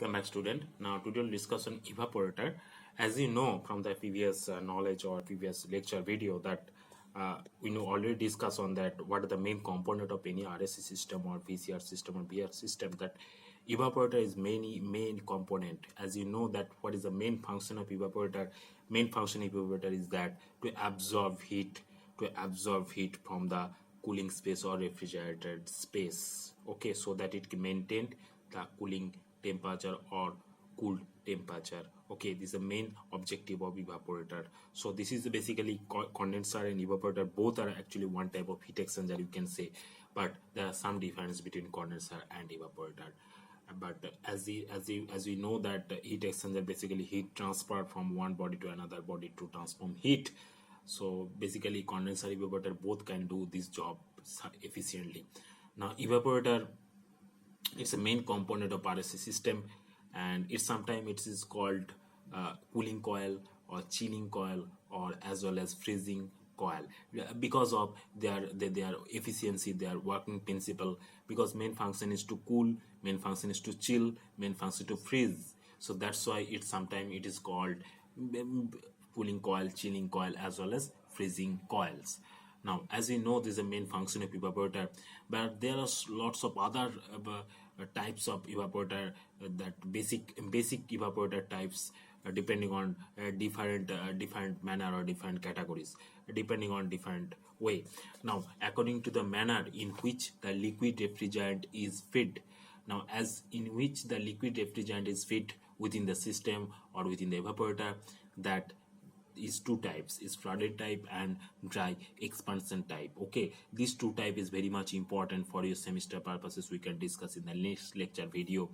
Welcome back, student. Now today we'll discuss on evaporator. As you know from the previous knowledge or previous lecture video that we know already discussed on that what are the main component of any RSC system or VCR system or BR system. That evaporator is main component. As you know that what is the main function of evaporator? Main function of evaporator is that to absorb heat from the cooling space or refrigerated space. Okay, so that it can maintain the cooling temperature or cool temperature. Okay, this is the main objective of evaporator. So this is basically condenser and evaporator. Both are actually one type of heat exchanger, you can say, but there are some difference between condenser and evaporator. But as we know that heat exchanger basically heat transfer from one body to another body to transform heat. So basically condenser evaporator both can do this job efficiently. Now evaporator, it's a main component of RSC system, and it's sometimes it is called cooling coil or chilling coil or as well as freezing coil because of their efficiency, their working principle. Because main function is to cool, main function is to chill, main function to freeze. So that's why it sometimes it is called cooling coil, chilling coil as well as freezing coils. Now, as we know, this is the main function of evaporator, but there are lots of other types of evaporator, that basic evaporator types, depending on different manner or different categories, depending on different way. Now, according to the manner in which the liquid refrigerant is fed, now as in which the liquid refrigerant is fed within the system or within the evaporator, that is two types, is flooded type and dry expansion type. Okay, these two type is very much important for your semester purposes. We can discuss in the next lecture video.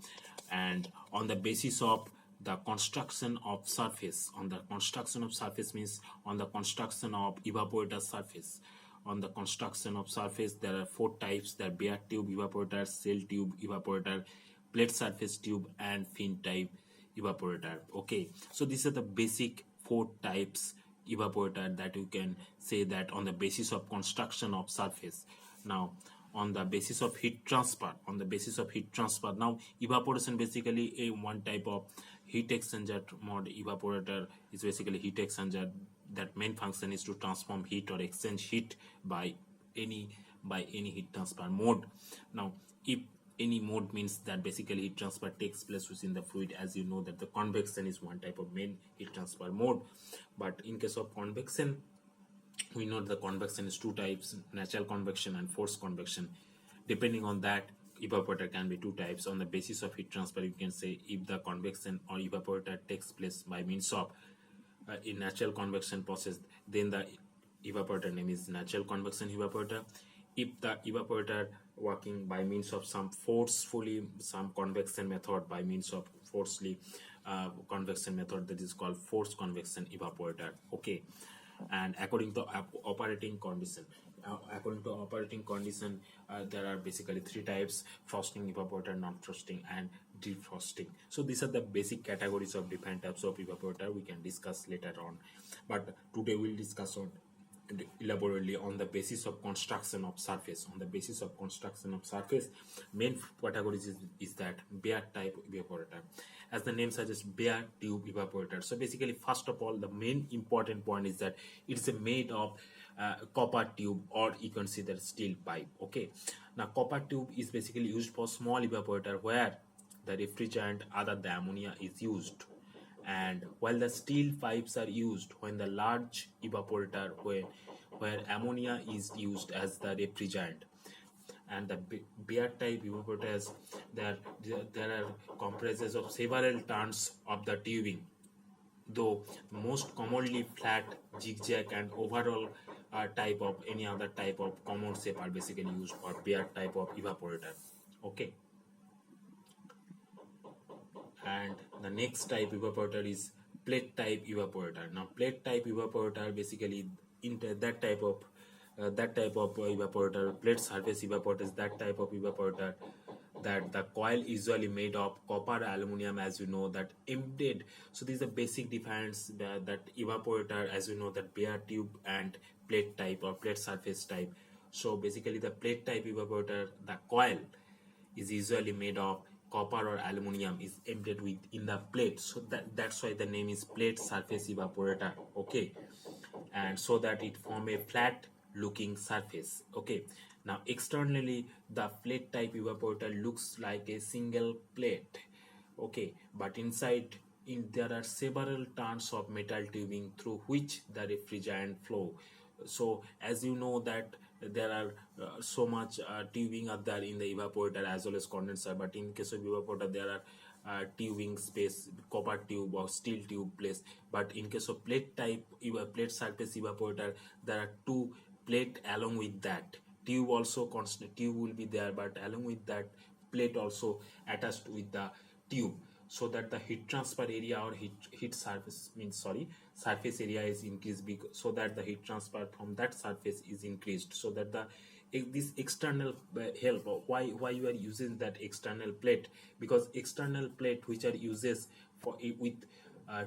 And on the basis of the construction of surface, on the construction of surface means on the construction of evaporator surface. On the construction of surface, there are four types: the bare tube evaporator, cell tube evaporator, plate surface tube, and fin type evaporator. Okay, so these are the basic four types evaporator that you can say that on the basis of construction of surface. Now, on the basis of heat transfer, now evaporation basically a one type of heat exchanger mode. Evaporator is basically heat exchanger that main function is to transform heat or exchange heat by any heat transfer mode. Now, if any mode means that basically heat transfer takes place within the fluid. As you know that the convection is one type of main heat transfer mode, but in case of convection, we know the convection is two types: natural convection and forced convection. Depending on that, evaporator can be two types. On the basis of heat transfer, you can say if the convection or evaporator takes place by means of a natural convection process, then the evaporator name is natural convection evaporator. If the evaporator working by means of some convection method, by means of forcefully convection method, that is called forced convection evaporator. Okay, and according to operating condition, there are basically three types: frosting evaporator, non-frosting, and defrosting. So these are the basic categories of different types of evaporator. We can discuss later on, but today we'll discuss on elaborately on the basis of construction of surface. On the basis of construction of surface, main categories is that bare type evaporator. As the name suggests, bare tube evaporator. So basically, first of all, the main important point is that it is made of copper tube, or you consider steel pipe. Okay, now copper tube is basically used for small evaporator where the refrigerant other than ammonia is used, and while the steel pipes are used when the large evaporator where ammonia is used as the refrigerant. And the bare type evaporators, there are comprises of several turns of the tubing, though most commonly flat, zigzag, and overall type of any other type of common shape are basically used for bare type of evaporator. Okay, and the next type evaporator is plate type evaporator. Now, plate type evaporator basically into that type of evaporator, plate surface evaporator is that type of evaporator that the coil usually made of copper aluminum, as you know, that embedded. So this is the basic difference that evaporator, as you know, that bare tube and plate type or plate surface type. So basically the plate type evaporator, the coil is usually made of copper or aluminium is embedded within the plate, so that's why the name is plate surface evaporator. Okay, and so that it form a flat looking surface. Okay, now externally the plate type evaporator looks like a single plate. Okay, but inside there are several tons of metal tubing through which the refrigerant flow. So as you know that there are so much tubing are there in the evaporator as well as condenser, but in case of evaporator there are tubing space, copper tube or steel tube place. But in case of plate type plate surface evaporator, there are two plate along with that tube, also constant tube will be there, but along with that plate also attached with the tube, so that the heat transfer area or heat surface means sorry surface area is increased, so that the heat transfer from that surface is increased, so that the this external help. Why you are using that external plate? Because external plate which are uses for with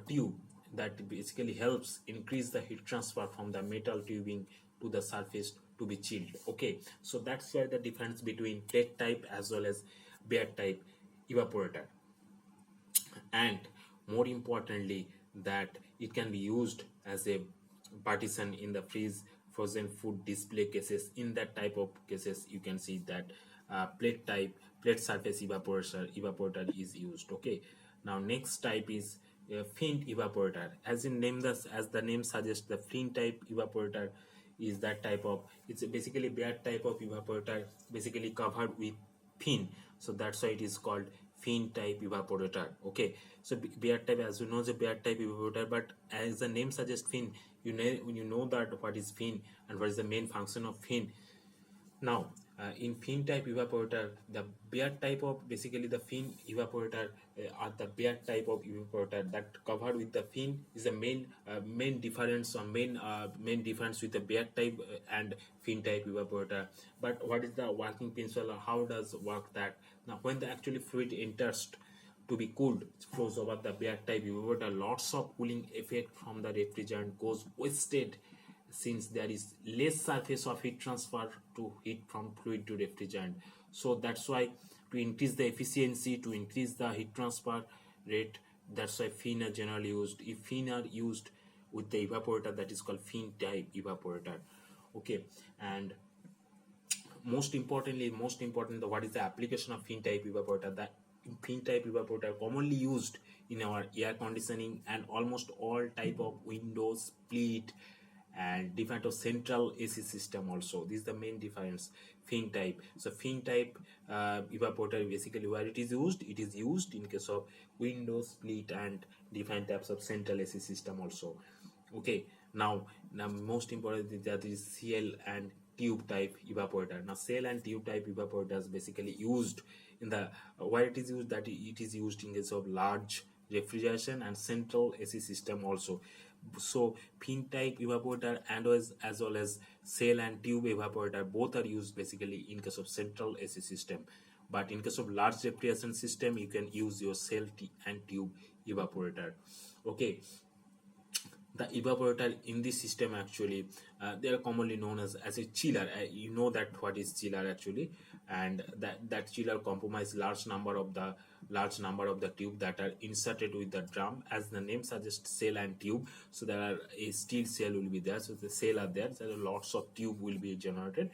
tube, that basically helps increase the heat transfer from the metal tubing to the surface to be chilled. Okay, so that's why the difference between plate type as well as bear type evaporator. And more importantly, that it can be used as a partition in the freeze frozen food display cases. In that type of cases you can see that plate surface evaporator is used. Okay, now next type is fin evaporator. As the name suggests, the fin type evaporator is that type of, it's basically bare type of evaporator, basically covered with fin, so that's why it is called fin type evaporator. Okay, so bare type, as you know, the bare type evaporator, but as the name suggests fin, you know that what is fin and what is the main function of fin. Now in fin type evaporator, the bare type of, basically the fin evaporator are the bare type of evaporator that covered with the fin is the main difference, or main difference with the bare type and fin type evaporator. But what is the working principle, or how does work that? Now when the actually fluid enters to be cooled, flows over the bare type evaporator, lots of cooling effect from the refrigerant goes wasted, since there is less surface of heat transfer to heat from fluid to refrigerant. So that's why, to increase the efficiency, to increase the heat transfer rate, that's why fin are generally used. If fin are used with the evaporator, that is called fin type evaporator. Okay, and most important, what is the application of fin type evaporator? That fin type evaporator commonly used in our air conditioning and almost all type of windows, split, and different of central AC system also. This is the main difference, fin type. So fin type evaporator, basically where it is used in case of windows, split, and different types of central AC system also. Okay, now most important is that is cell and tube type evaporator. Now cell and tube type evaporators basically used in the why it is used, that it is used in case of large refrigeration and central AC system also. So fin type evaporator and as well as cell and tube evaporator, both are used basically in case of central AC system. But in case of large refrigeration system, you can use your cell and tube evaporator. Okay, the evaporator in this system actually they are commonly known as a chiller. You know that what is chiller actually, and that chiller comprise large number of the tube that are inserted with the drum. As the name suggests, cell and tube, so there are a steel cell will be there, so the cell are there, so lots of tube will be generated,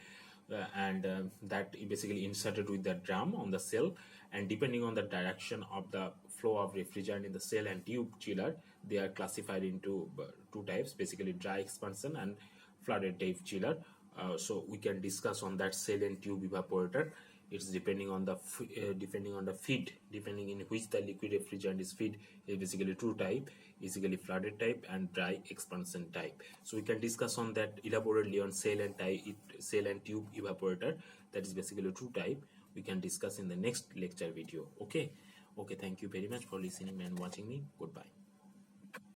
and that basically inserted with the drum on the cell, and depending on the direction of the flow of refrigerant in the cell and tube chiller, they are classified into two types, basically dry expansion and flooded type chiller. So we can discuss on that cell and tube evaporator. It's depending on the feed, depending in which the liquid refrigerant is feed, is basically two type, basically flooded type and dry expansion type. So we can discuss on that elaborately on cell and tube evaporator, that is basically two type. We can discuss in the next lecture video. Okay, thank you very much for listening and watching me. Goodbye.